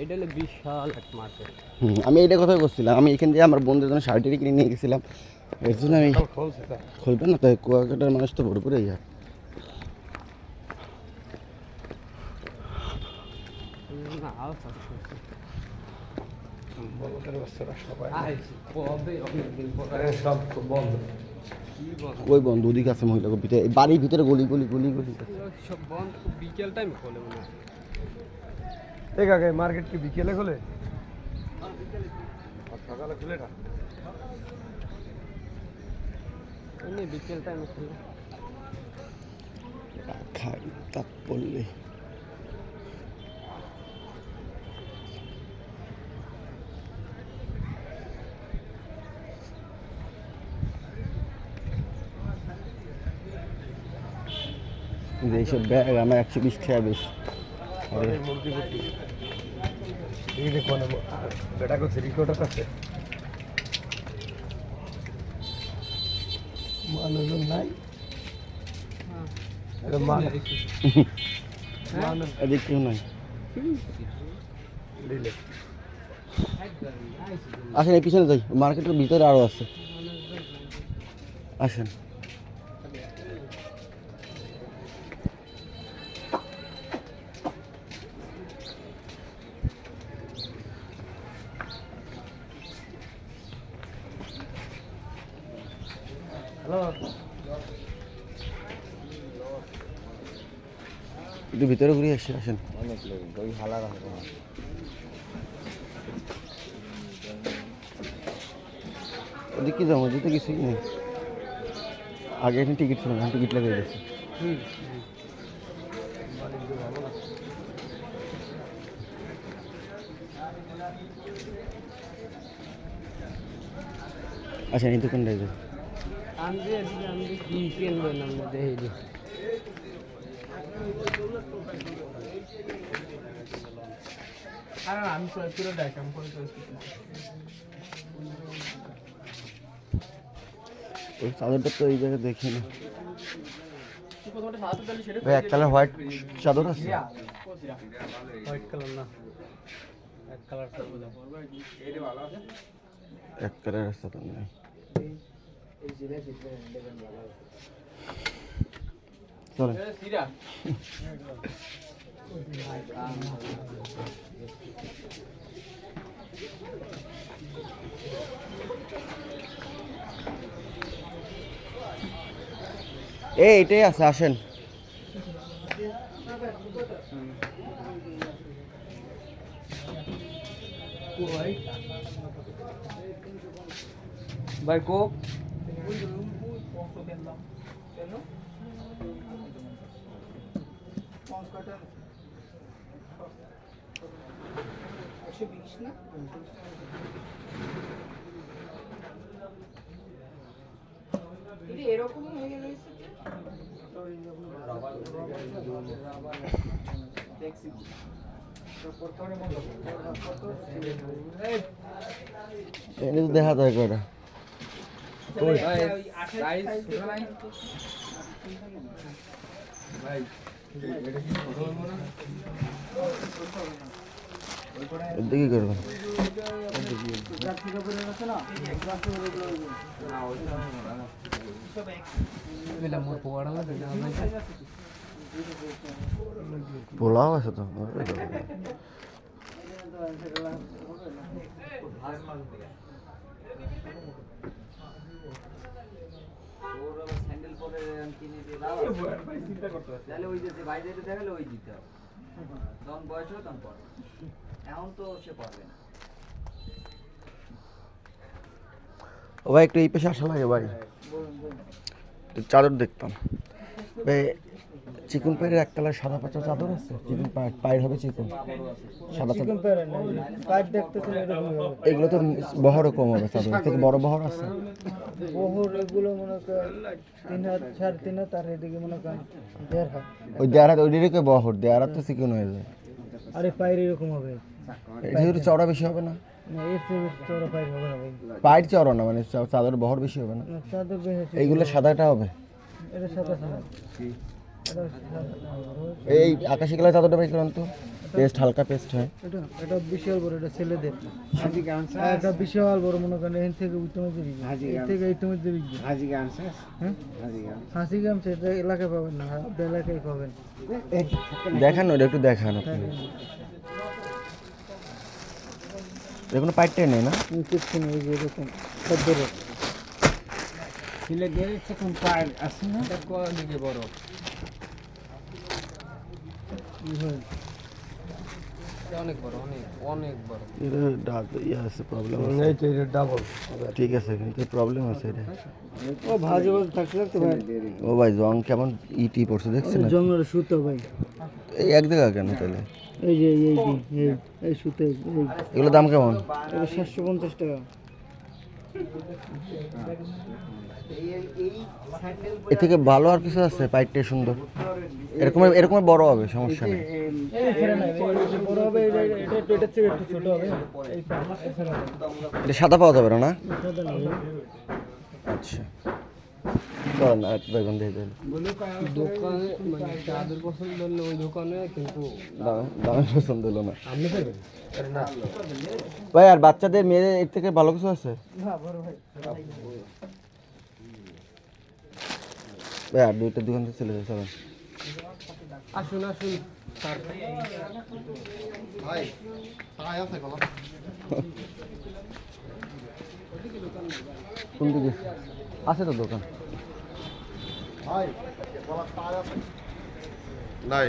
এটা হলো বিশাল এক মার্কেট। আমি এইটা কথা করছিলাম, আমি এখান দিয়ে আমার বন্ধুদের জন্য শার্টেরই কিনে নিয়ে গেছিলাম, এর জন্য আমি খুলবে না, তাই কুয়াকাটার মানুষ তো ভরপুর এই আর ওই বন্ধ ওদিকে আছে মহিলা ভিতরে, বাড়ির ভিতরে গলি গলি গলি গলি সব বন্ধ। বিকেল টাইম খোলে মনে হয়। এই কাকা মার্কেট কি বিকেলে খোলে? সকালে খুলে না, এমনি বিকেল টাইমে খোলে। খাই তাপ পড়লে এইসব ব্যাগ আমার 120 টাকা বেশি। মুরগি বুটি এই দেখুন বেটা করছে রিকর্ডার আছে, মানুষজন নাই এদিক কেউ নাই। দিলে আসেন এই পিছনে যাই, মার্কেটের ভিতরে আরও আছে, আসেন। হ্যালো, একটু ভিতরে ঘুরে আসি, আসেন। অনেক লোক ওই হালা রাখবো না। ওদিকে যাবো, যেতে কিছুই নেই। আগে এখানে টিকিট ছিল না, টিকিট লাগিয়ে গেছে। আচ্ছা এই দোকানটায় যাই। আমি কি কিনবো না দেখি। আর আমি সব পুরো দেখাম করে ওই চাদরটা তো এই জায়গায় দেখি না ভাই, এক কালার হোয়াইট চাদর আছে? হোয়াইট কালার না, এক কালার এক কালার চাদর নাই। চলেন। এইটাই আছে, আসেন। ভাই কোক এরকম হয়ে গেল। এটা তো দেখা যায় কটা। এদিকে করবেন। পোলাও আছে তো। স্যান্ডেল পরে কিনে দিয়ে দাও, তাহলে ওই যে বাইরে দেখালে ওই দিতে হবে, যখন বয়স হবে তখন পড়বে, এখন তো সে পড়বে না। ও ভাই একটু এই পেশে আসা লাগে ভাই, চাদর দেখতাম ভাই। চিকন পায়ের এক কালার সাদা পাঁচা চাদর আছে, চিকন পায়ের হবে চিকন সাদা চাদর। এগুলো তো বহরও কম হবে, চাদর থেকে বড় বহর আছে। বহর এগুলো মনে করেন 3 হাত 3.5 হাত, আর এদিকে মনে করেন 1.5 হাত। ওই দেড় হাত, ওইদিকে বহর, দেড় হাত তো চিকন হয়ে যায়। আরে পায়ের এরকম হবে, এটা একটু চওড়া বেশি হবে না? না এর থেকে চড়া পায়ের হবে না ভাই। পায়ের চওড়া না, মানে চাদর বহর বেশি হবে না? চাদর বেশি, এইগুলো সাদাটা হবে। এটা সাদা সাদা। এটা এই আকাশি কালার চাদরটা ভাই করেন তো, পেস্ট হালকা পেস্ট হয়। এটা বিশাল বড়, এটা ছেলেদের। এটা বিশাল বড়, মনে করেন এখান থেকে উত্তমে দেবি, এর থেকে উত্তমে দেবি। হ্যাঁ হাসি গামছা এটা এলাকায় পাবেন না, আপনি এলাকায় পাবেন। দেখান ওটা একটু দেখান আপনি। এগুলো পাইটটাই নেই না? কিছু নেই, এই যে এরকম সব বড় ছেলেদের এখন পায়ের আছে না, এটা কোন দিকে বড়? এটা অনেক বড়, অনেক অনেক বড়। এটা আছে প্রবলেম আছে। এই তো এটা ডাবল। ঠিক আছে কিন্তু প্রবলেম আছে এটা। ও ভাজে ভাজে থাকলে তো ভাই। ও ভাই জং কেমন ইটি পড়ছে দেখছেন না? জঙ্গলের সুতো ভাই, এই এক জায়গা কেন তাহলে? এই যে এই সুতো, এগুলো দাম কেমন? এটা 750 টাকা। এর থেকে ভালো আর কিছু আছে? পাইটটা সুন্দর, এরকম এরকম বড় হবে, সমস্যা নেই। এই ফেরে না, এই যে বড় হবে, এটা থেকে একটু ছোট হবে। এই ফেরে না, এটা সাদা পাওয়া যাবে না না? সাদা না। আচ্ছা চলেন না একটু দেখুন দেখে দেন। দোকানে মানে চাদর পছন্দ হলে ওই দোকানে, কিন্তু দামে পছন্দ হলো না আপনি দেবেন ভাই। আর বাচ্চাদের মেয়ে এর থেকে ভালো কিছু আছে না বড় ভাই। ভাই? আর দুইটা দোকান থেকে চলে যায়, চলেন। আসুন আসুন স্যার। কোন দিকে আছে তো দোকান? নাই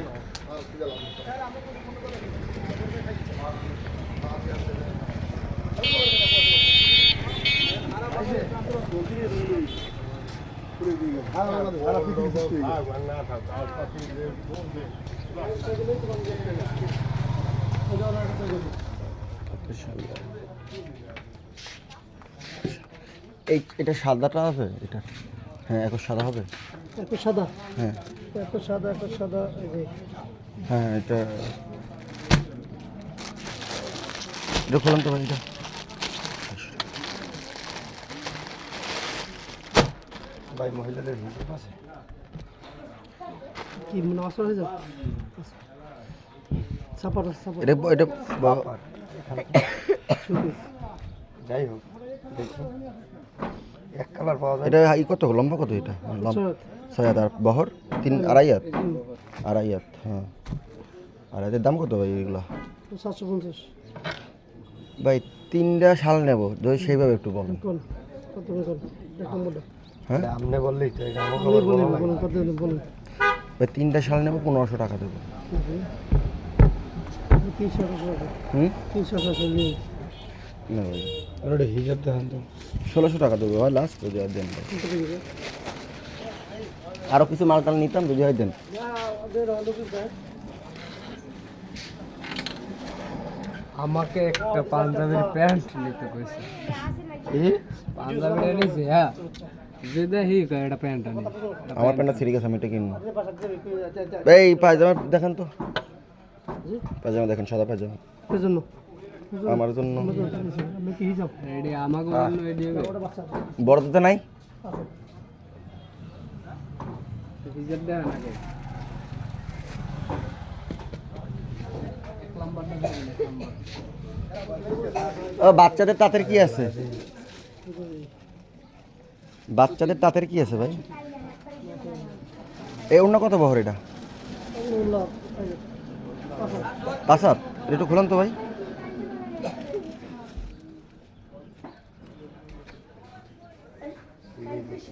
এই এটা সাদাটা হবে এটা? হ্যাঁ এখন সাদা হবে। একটা সাদা, হ্যাঁ একটা সাদা, একটা সাদা, এই যে হ্যাঁ এটা এটা খোলাম তো ভাই। এটা ভাই মহিলাদের হিজাব আছে? কি মনে আসর হয়ে যাবে। সাপাটা সাপাটা এটা এটা যাই হোক দেখি এক কালার পাওয়া যায়। এটা এই কত লম্বা কত? এটা লম্বা 6 হাত আর বহর 3-2.5 হাত। 2.5 হাত, হ্যাঁ। আর এদের দাম কত ভাই এগুলো? 750। ভাই 3টা শাল নেব, যদি সেইভাবে একটু বলেন। কোন কত কোন দেখো মোটা, হ্যাঁ আপনি বললেই তো এটা আমাকে বলেন বলেন কত বলেন। ভাই 3টা শাল নেব, 1500 টাকা দেবো। 300 টাকা, হুম 300 টাকা নিয়ে না ভাই ওটা হিসাব দেখান তো। 1600 টাকা দেবো ভাই, লাস্ট যদি হয় দেন ভাই। আরও কিছু মাল টাল নিতাম, যদি হয় দেন। আমাকে একটা পাঞ্জাবির প্যান্ট নিতে কইছে। পাঞ্জাবিটা নিছে, হ্যাঁ যে দেখি এটা প্যান্টটা নেই। আমার প্যান্টটা ঠিক আছে, আমি এটা কিনবো। এই পায়জামা দেখান তো, পায়জামা দেখেন, সাদা পায়জামা জন্য আমার জন্য। আমি কি হিসাব এডি আমাকে বললো এডি বড়তে নাই? হিজাব দেন আগে। এক নাম্বারটা দেন, এক নাম্বার। ও বাচ্চাদের তাঁতের কি আছে? বাচ্চাদের তাঁতের কি আছে ভাই? এই অন্য কত বহর এটা? 5 হাত। এটা একটু খোলান তো ভাই।